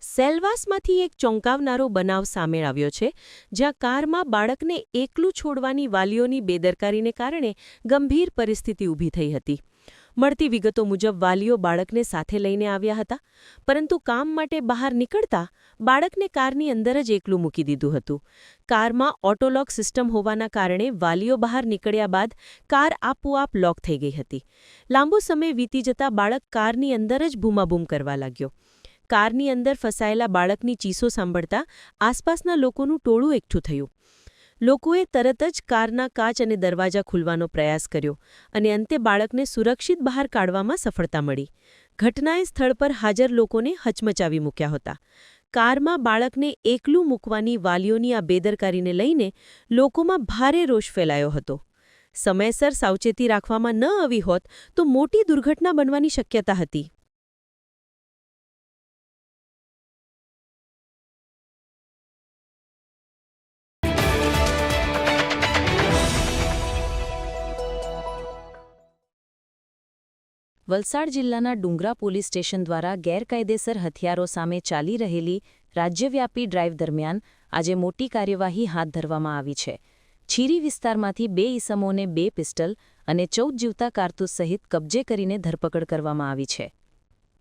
સેલવાસમાંથી એક ચોંકાવનારો બનાવ સામે આવ્યો છે, જ્યાં કારમાં બાળકને એકલું છોડવાની વાલીઓની બેદરકારીને કારણે ગંભીર પરિસ્થિતિ ઊભી થઈ હતી. મળતી વિગતો મુજબ વાલીઓ બાળકને સાથે લઈને આવ્યા હતા, પરંતુ કામ માટે બહાર નીકળતા બાળકને કારની અંદર જ એકલું મૂકી દીધું હતું. કારમાં ઓટોલોક સિસ્ટમ હોવાના કારણે વાલીઓ બહાર નીકળ્યા બાદ કાર આપોઆપ લોક થઈ ગઈ હતી. લાંબો સમય વીતી જતા બાળક કારની અંદર જ બૂમાબૂમ કરવા લાગ્યો. કારની અંદર ફસાયેલા બાળકની ચીસો સાંભળતા આસપાસના લોકોનું ટોળું એકઠું થયું. લોકોએ તરત જ કારના કાચ અને દરવાજા ખોલવાનો પ્રયાસ કર્યો અને અંતે બાળકને સુરક્ષિત બહાર કાઢવામાં સફળતા મળી. ઘટનાએ સ્થળ પર હાજર લોકોને હચમચાવી મૂક્યા હતા. કારમાં બાળકને એકલું મૂકવાની વાલીઓની આ બેદરકારીને લઈને લોકોમાં ભારે રોષ ફેલાયો હતો. સમયસર સાવચેતી રાખવામાં ન આવી હોત તો મોટી દુર્ઘટના બનવાની શક્યતા હતી. વલસાડ જિલ્લાના ડુંગરા પોલીસ સ્ટેશન દ્વારા ગેરકાયદેસર હથિયારો સામે ચાલી રહેલી રાજ્યવ્યાપી ડ્રાઇવ દરમિયાન આજે મોટી કાર્યવાહી હાથ ધરવામાં આવી છે. છીરી વિસ્તારમાંથી 2 ઈસમોને 2 પિસ્ટલ અને 14 જીવતા કારતૂસ સહિત કબજે કરીને ધરપકડ કરવામાં આવી છે.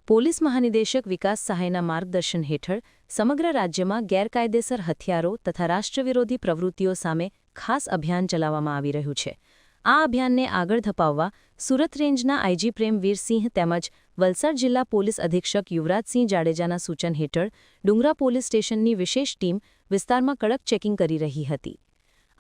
પોલીસ મહાનિદેશક વિકાસ સહાયના માર્ગદર્શન હેઠળ સમગ્ર રાજ્યમાં ગેરકાયદેસર હથિયારો તથા રાષ્ટ્રવિરોધી પ્રવૃત્તિઓ સામે ખાસ અભિયાન ચલાવવામાં આવી રહ્યું છે. આ અભિયાનને આગળ ધપાવવા સુરત રેન્જના આઈજી પ્રેમવીરસિંહ તેમજ વલસાડ જિલ્લા પોલીસ અધિક્ષક યુવરાજસિંહ જાડેજાના સૂચન હેઠળ ડુંગરા પોલીસ સ્ટેશનની વિશેષ ટીમ વિસ્તારમાં કડક ચેકિંગ કરી રહી હતી.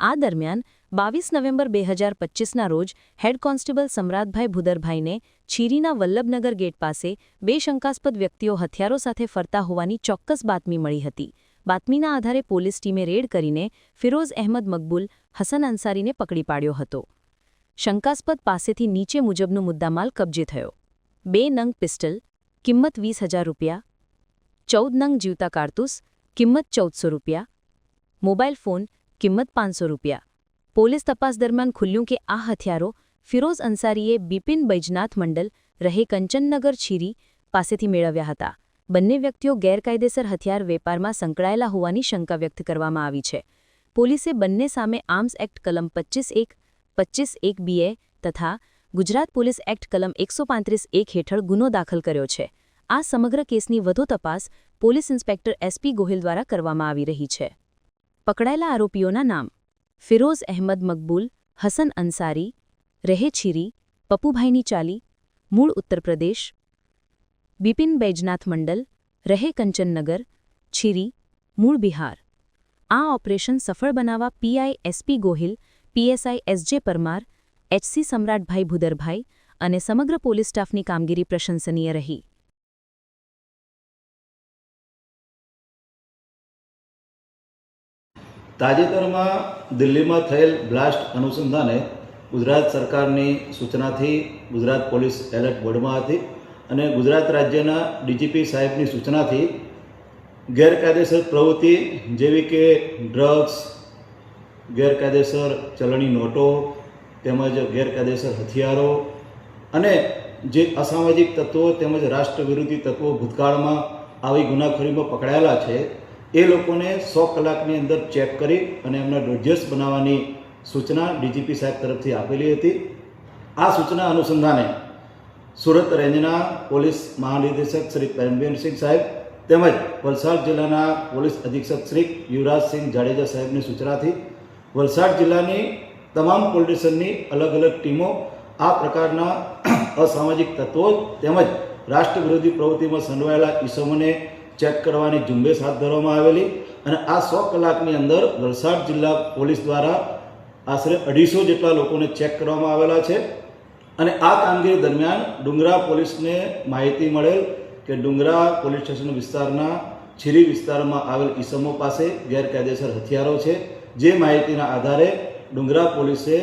આ દરમિયાન 22 નવેમ્બર 2025ના રોજ હેડ કોન્સ્ટેબલ સમ્રાટભાઈ ભુદરભાઈને છીરીના વલ્લભનગર ગેટ પાસે 2 શંકાસ્પદ વ્યક્તિઓ હથિયારો સાથે ફરતા હોવાની ચોક્કસ બાતમી મળી હતી. બાતમીના આધારે પોલીસ ટીમે રેડ કરીને ફિરોઝ અહેમદ મકબૂલ હસન અંસારીને પકડી પાડ્યો હતો. શંકાસ્પદ પાસેથી નીચે મુજબનો મુદ્દામાલ કબજે થયો: 2 નંગ પિસ્ટલ, કિંમત ₹20,000, 14 નંગ જીવતા કારતૂસ, કિંમત ₹1,400, મોબાઈલ ફોન, કિંમત ₹500. પોલીસ તપાસ દરમિયાન ખુલ્યું કે આ હથિયારો ફિરોઝ અંસારીએ બિપિન બૈજનાથ મંડલ રહે કંચનનગર છીરી પાસેથી મેળવ્યા હતા. બંને વ્યક્તિઓ ગેરકાયદેસર હથિયાર વેપારમાં સંકળાયેલા હોવાની શંકા વ્યક્ત કરવામાં આવી છે. પોલીસે બંને સામે આર્મ્સ એક્ટ કલમ 25(1), 25(1)BA તથા ગુજરાત પોલીસ એક્ટ કલમ 135(1) હેઠળ ગુનો દાખલ કર્યો છે. આ સમગ્ર કેસની વધુ તપાસ પોલીસ ઇન્સ્પેક્ટર SP ગોહિલ દ્વારા કરવામાં આવી રહી છે. પકડાયેલા આરોપીઓના નામ: ફિરોઝ અહેમદ મકબૂલ હસન અંસારી, રહે છીરી, પપ્પુભાઈની ચાલી, મૂળ ઉત્તર પ્રદેશ; બિપિન બૈજનાથ મંડલ, રહે કંચનનગર, છીરી, મૂળ બિહાર. આ ઓપરેશન સફળ બનાવવા PI SP Gohil, PSI SJ Parmar, HC સમ્રાટભાઈ ભુદરભાઈ અને સમગ્ર પોલીસ સ્ટાફની કામગીરી પ્રશંસનીય રહી. તાજેતરમાં દિલ્હીમાં થયેલ બ્લાસ્ટ અનુસંધાને ગુજરાત સરકારની સૂચનાથી ગુજરાત પોલીસ એલર્ટ મોડમાં હતી અને ગુજરાત રાજ્યના DGP સાહેબની સૂચનાથી ગેરકાયદેસર પ્રવૃત્તિ જેવી કે ડ્રગ્સ, ગેરકાયદેસર ચલણી નોટો તેમજ ગેરકાયદેસર હથિયારો અને જે અસામાજિક તત્વો તેમજ રાષ્ટ્ર વિરોધી તત્વો ભૂતકાળમાં આવી ગુનાખોરીમાં પકડાયેલા છે એ લોકોને 100 કલાકની અંદર ચેક કરી અને એમના ડોજર્સ બનાવવાની સૂચના DGP સાહેબ તરફથી આપેલી હતી. આ સૂચના અનુસંધાને સુરત રેન્જના પોલીસ મહાનિદેશક શ્રી પ્રેમવીરસિંહ સાહેબ તેમજ વલસાડ જિલ્લાના પોલીસ અધિક્ષક શ્રી યુવરાજસિંહ જાડેજા સાહેબની સૂચનાથી વલસાડ જિલ્લાની તમામ પોલીસ સ્ટેશનની અલગ અલગ ટીમો આ પ્રકારના અસામાજિક તત્વો તેમજ રાષ્ટ્ર વિરોધી પ્રવૃત્તિમાં સંડોવાયેલા ઈસમોને ચેક કરવાની ઝુંબેશ હાથ ધરવામાં આવેલી અને આ 100 કલાકની અંદર વલસાડ જિલ્લા પોલીસ દ્વારા આશરે 250 જેટલા લોકોને ચેક કરવામાં આવેલા છે. અને આ કામગીરી દરમિયાન ડુંગરા પોલીસને માહિતી મળેલ કે ડુંગરા પોલીસ સ્ટેશન વિસ્તારના છીરી વિસ્તારમાં આવેલ ઈસમો પાસે ગેરકાયદેસર હથિયારો છે. જે માહિતીના આધારે ડુંગરા પોલીસે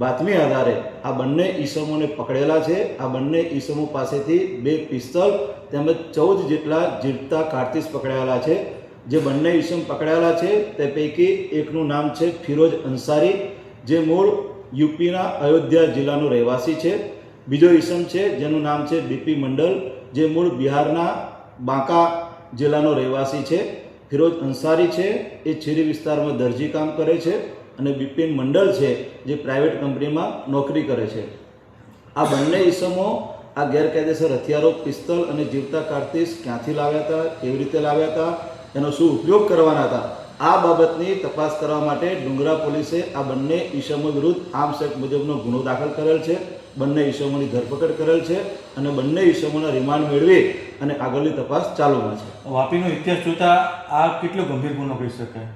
બાતમી આધારે આ બંને ઈસમોને પકડેલા છે. આ બંને ઈસમો પાસેથી 2 પિસ્તલ તેમજ 14 જેટલા જીવતા કારતૂસ પકડાયેલા છે. જે બંને ઈસમ પકડાયેલા છે તે પૈકી એકનું નામ છે ફિરોઝ અંસારી, જે મૂળ યુપીના અયોધ્યા જિલ્લાનો રહેવાસી છે. બીજો ઈસમ છે જેનું નામ છે BP મંડલ, જે મૂળ બિહારના બાંકા જિલ્લાનો રહેવાસી છે. ફિરોજ અંસારી છે એ છીરી વિસ્તારમાં દરજી કામ કરે છે અને બિપિન મંડલ છે જે પ્રાઇવેટ કંપનીમાં નોકરી કરે છે. આ બંને ઈસમો આ ગેરકાયદેસર હથિયારો, પિસ્તોલ અને જીવતા કારતીસ ક્યાંથી લાવ્યા હતા, કેવી રીતે લાવ્યા હતા, એનો શું ઉપયોગ કરવાના હતા, આ બાબતની તપાસ કરવા માટે ડુંગરા પોલીસે આ બંને ઈસમો વિરુદ્ધ આર્મ્સ એક્ટ મુજબનો ગુનો દાખલ કરેલ છે. બંને ઈસમોની ધરપકડ કરેલ છે અને બંને ઈસમોના રિમાન્ડ મેળવી અને આગળની તપાસ ચાલુમાં છે. વાપીનો ઇતિહાસ જોતા આ કેટલો ગંભીર ગુનો કહી શકાય?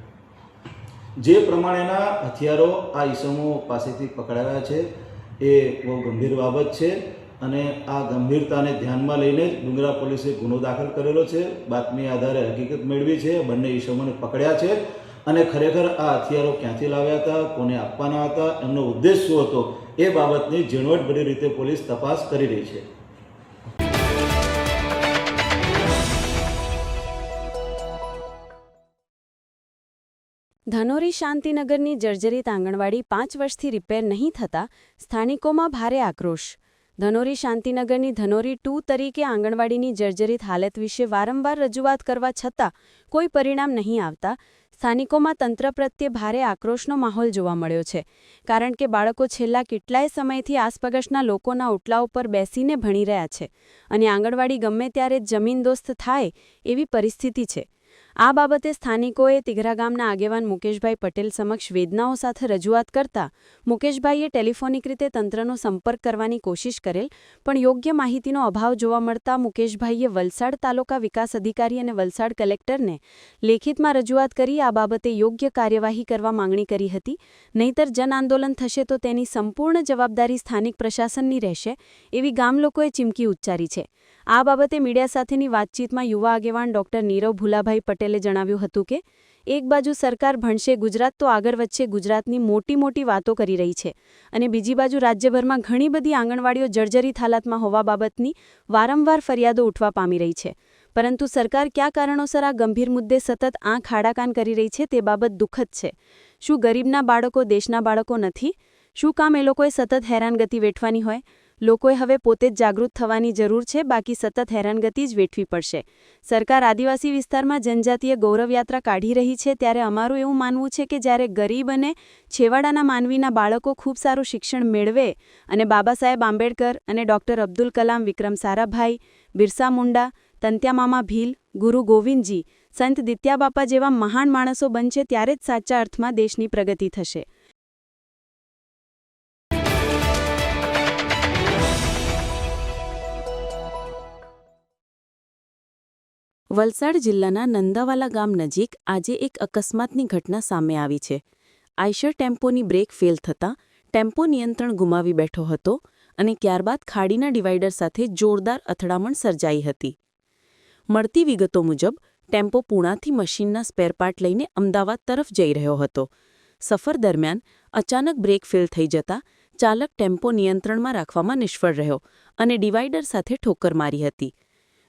જે પ્રમાણેના હથિયારો આ ઈસમો પાસેથી પકડાયા છે એ બહુ ગંભીર બાબત છે અને આ ગંભીરતાને ધ્યાનમાં લઈને જ ડુંગરા પોલીસે ગુનો દાખલ કરેલો છે. બાતમી આધારે હકીકત મેળવી છે, બંને ઈસમોને પકડ્યા છે અને ખરેખર આ હથિયારો ક્યાંથી લાવ્યા હતા, કોને આપવાના હતા, એમનો ઉદ્દેશ શું હતો, એ બાબતની ઝીણવટભરી રીતે પોલીસ તપાસ કરી રહી છે. ધનોરી શાંતિનગરની જર્જરિત આંગણવાડી 5 વર્ષથી રિપેર નહીં થતા સ્થાનિકોમાં ભારે આક્રોશ. ધનોરી શાંતિનગરની ધનોરી 2 તરીકે આંગણવાડીની જર્જરિત હાલત વિશે વારંવાર રજૂઆત કરવા છતાં કોઈ પરિણામ નહીં આવતા સ્થાનિકોમાં તંત્ર પ્રત્યે ભારે આક્રોશનો માહોલ જોવા મળ્યો છે. કારણ કે બાળકો છેલ્લા કેટલાય સમયથી આસપાસના લોકોના ઓટલા ઉપર બેસીને ભણી રહ્યા છે અને આંગણવાડી ગમે ત્યારે જમીનદોસ્ત થાય એવી પરિસ્થિતિ છે. આ બાબતે સ્થાનિકોએ તિઘરા ગામના આગેવાન મુકેશભાઈ પટેલ સમક્ષ વેદનાઓ સાથે રજૂઆત કરતા મુકેશભાઈએ ટેલિફોનિક રીતે તંત્રનો સંપર્ક કરવાની કોશિશ કરેલ, પણ યોગ્ય માહિતીનો અભાવ જોવા મળતા મુકેશભાઈએ વલસાડ તાલુકા વિકાસ અધિકારી અને વલસાડ કલેક્ટરને લેખિતમાં રજૂઆત કરી આ બાબતે યોગ્ય કાર્યવાહી કરવા માંગણી કરી હતી. નહીંતર જન આંદોલન થશે તો તેની સંપૂર્ણ જવાબદારી સ્થાનિક પ્રશાસનની રહેશે એવી ગામ લોકોએ ચીમકી ઉચ્ચારી છે. આ બાબતે મીડિયા સાથેની વાતચીતમાં યુવા આગેવાન ડોક્ટર નીરવ ભુલાભાઈ પટેલે જણાવ્યું હતું કે એક બાજુ સરકાર ભણશે ગુજરાત તો આગળ વધશે ગુજરાતની મોટી વાતો કરી રહી છે અને બીજી બાજુ રાજ્યભરમાં ઘણી બધી આંગણવાડીઓ જર્જરિત હાલતમાં હોવા બાબતની વારંવાર ફરિયાદો ઉઠવા પામી રહી છે. પરંતુ સરકાર કયા કારણોસર આ ગંભીર મુદ્દે સતત આંખ આડાકાન કરી રહી છે તે બાબત દુઃખદ છે. શું ગરીબના બાળકો દેશના બાળકો નથી? શું કામ એ લોકોએ સતત હેરાનગતિ વેઠવાની હોય? લોકોએ હવે પોતે જ જાગૃત થવાની જરૂર છે, બાકી સતત હેરાનગતિ જ વેઠવી પડશે. સરકાર આદિવાસી વિસ્તારમાં જનજાતીય ગૌરવયાત્રા કાઢી રહી છે ત્યારે અમારું એવું માનવું છે કે જ્યારે ગરીબ અને છેવાડાના માનવીના બાળકો ખૂબ સારું શિક્ષણ મેળવે અને બાબા સાહેબ આંબેડકર અને ડૉક્ટર અબ્દુલ કલામ, વિક્રમ સારાભાઈ, બિરસા મુંડા, તંત્યામામા ભીલ, ગુરુ ગોવિંદજી, સંત દિત્યાબાપા જેવા મહાન માણસો બનશે ત્યારે જ સાચા અર્થમાં દેશની પ્રગતિ થશે. વલસાડ જિલ્લાના નંદાવાલા ગામ નજીક આજે એક અકસ્માતની ઘટના સામે આવી છે. આઈશર ટેમ્પોની બ્રેક ફેલ થતાં ટેમ્પો નિયંત્રણ ગુમાવી બેઠો હતો અને ત્યારબાદ ખાડીના ડિવાઈડર સાથે જોરદાર અથડામણ સર્જાઈ હતી. મળતી વિગતો મુજબ ટેમ્પો પૂણાથી મશીનના સ્પેરપાર્ટ લઈને અમદાવાદ તરફ જઈ રહ્યો હતો. સફર દરમિયાન અચાનક બ્રેક ફેલ થઈ જતાં ચાલક ટેમ્પો નિયંત્રણમાં રાખવામાં નિષ્ફળ રહ્યો અને ડિવાઈડર સાથે ઠોકર મારી હતી.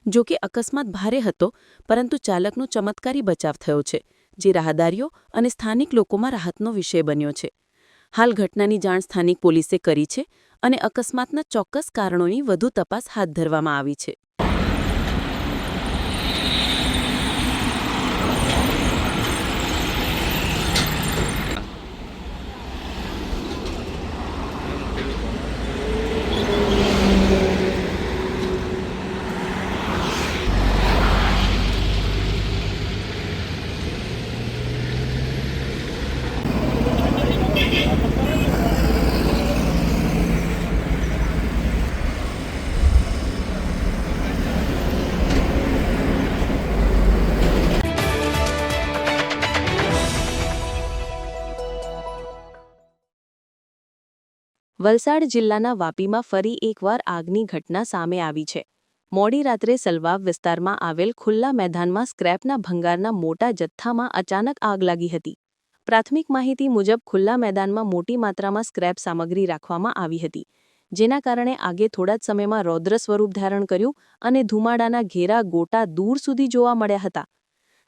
જો કે અકસ્માત ભારે હતો, પરંતુ ચાલકનો ચમત્કારી બચાવ થયો છે, જે રાહદારીઓ અને સ્થાનિક લોકોમાં રાહતનો વિષય બન્યો છે. હાલ ઘટનાની જાણ સ્થાનિક પોલીસે કરી છે અને અકસ્માતના ચોક્કસ કારણોની વધુ તપાસ હાથ ધરવામાં આવી છે. વલસાડ જિલ્લાના વાપીમાં ફરી એકવાર આગની ઘટના સામે આવી છે. મોડી રાત્રે સલવાવ વિસ્તારમાં આવેલ ખુલ્લા મેદાનમાં સ્ક્રેપના ભંગારના મોટા જથ્થામાં અચાનક આગ લાગી હતી. પ્રાથમિક માહિતી મુજબ ખુલ્લા મેદાનમાં મોટી માત્રામાં સ્ક્રેપ સામગ્રી રાખવામાં આવી હતી, જેના કારણે આગે થોડા જ સમયમાં રૌદ્ર સ્વરૂપ ધારણ કર્યું અને ધુમાડાના ઘેરા ગોટા દૂર સુધી જોવા મળ્યા હતા.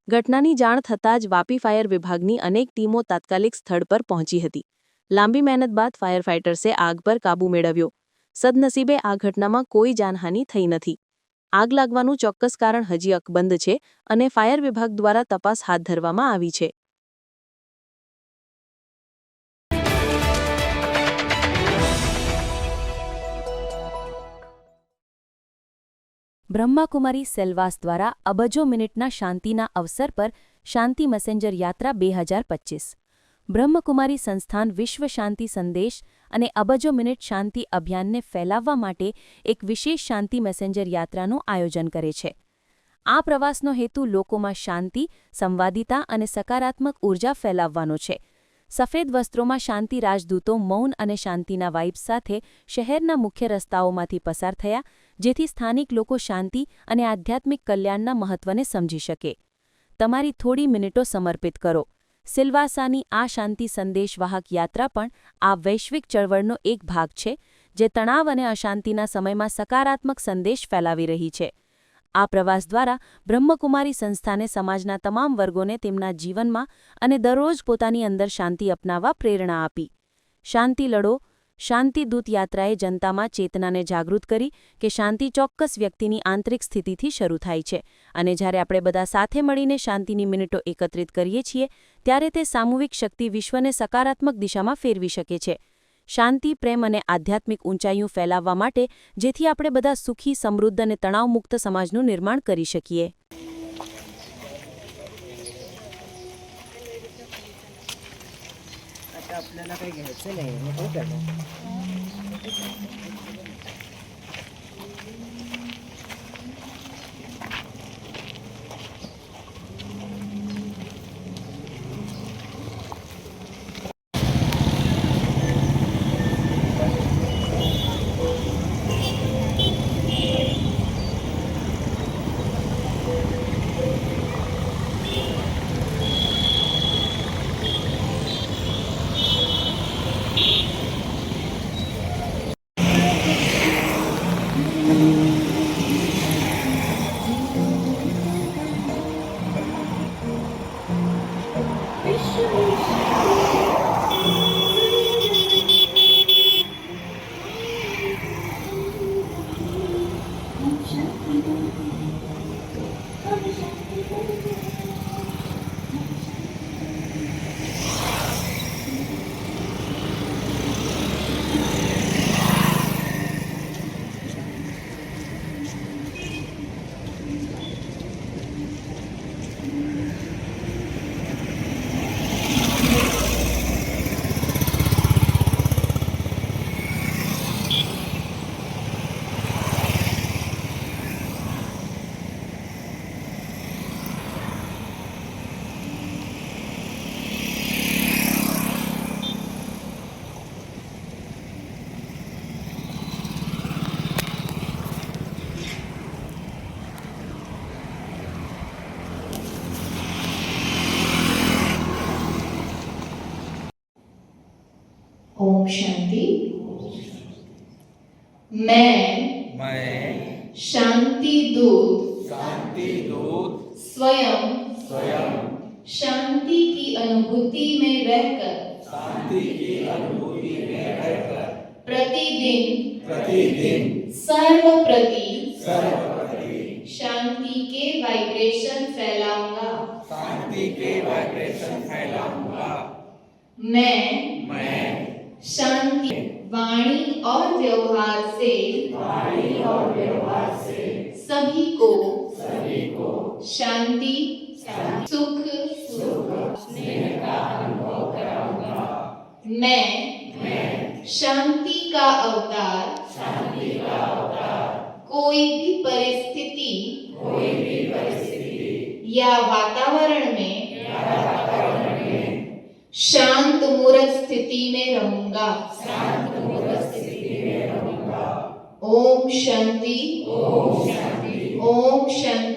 ઘટનાની જાણ થતાં જ વાપી ફાયર વિભાગની અનેક ટીમો તાત્કાલિક સ્થળ પર પહોંચી હતી. લાંબી મહેનત બાદ ફાયર ફાઇટર્સે આગ પર કાબૂ મેળવ્યો. સદનસીબે આ ઘટનામાં કોઈ જાનહાનિ થઈ નથી. આગ લાગવાનું ચોક્કસ કારણ હજી અકબંધ છે અને ફાયર વિભાગ દ્વારા તપાસ હાથ ધરવામાં આવી છે. બ્રહ્માકુમારી સેલવાસ દ્વારા અબજો મિનિટના શાંતિના અવસર પર શાંતિ મેસેન્જર યાત્રા 2025. બ્રહ્મકુમારી સંસ્થાન વિશ્વ શાંતિ સંદેશ અને અબજો મિનિટ શાંતિ અભિયાનને ફેલાવવા માટે એક વિશેષ શાંતિ મેસેન્જર યાત્રાનું આયોજન કરે છે. આ પ્રવાસનો હેતુ લોકોમાં શાંતિ, સંવાદિતા અને સકારાત્મક ઉર્જા ફેલાવવાનો છે. સફેદ વસ્ત્રોમાં શાંતિ રાજદૂતો મૌન અને શાંતિના વાઇબ્સ સાથે શહેરના મુખ્ય રસ્તાઓમાંથી પસાર થયા, જેથી સ્થાનિક લોકો શાંતિ અને આધ્યાત્મિક કલ્યાણના મહત્વને સમજી શકે. તમારી થોડી મિનિટો સમર્પિત કરો. સિલવાસાની આ શાંતિ સંદેશવાહક યાત્રા પણ આ વૈશ્વિક ચળવળનો એક ભાગ છે, જે તણાવ અને અશાંતિના સમયમાં સકારાત્મક સંદેશ ફેલાવી રહી છે. આ પ્રવાસ દ્વારા બ્રહ્મકુમારી સંસ્થાને સમાજના તમામ વર્ગોને તેમના જીવનમાં અને દરરોજ પોતાની અંદર શાંતિ અપનાવવા પ્રેરણા આપી. શાંતિ લડો. શાંતિદૂત યાત્રાએ જનતામાં ચેતનાને જાગૃત કરી કે શાંતિ ચોક્કસ વ્યક્તિની આંતરિક સ્થિતિથી શરૂ થાય છે અને જ્યારે આપણે બધા સાથે મળીને શાંતિની મિનિટો એકત્રિત કરીએ છીએ ત્યારે તે સામૂહિક શક્તિ વિશ્વને સકારાત્મક દિશામાં ફેરવી શકે છે. શાંતિ, પ્રેમ અને આધ્યાત્મિક ઊંચાઈઓ ફેલાવવા માટે, જેથી આપણે બધા સુખી, સમૃદ્ધ અને તણાવમુક્ત સમાજનું નિર્માણ કરી શકીએ. आपल्याला काही घ्यायचं नाही मग काय करणार. ओम शांति. मैं शांति दूत स्वयं शांति की अनुभूति में रहकर प्रतिदिन सर्वप्रति शांति के वाइब्रेशन फैलाऊंगा. मैं शांति वाणी और व्यवहार से सभी को शांति, सुख, स्नेह का अनुभव कराऊंगा. मैं शांति का अवतार कोई भी परिस्थिति या वातावरण में शांत मूर्त स्थिति में रहूंगा. ओम शांति. ओम शांति.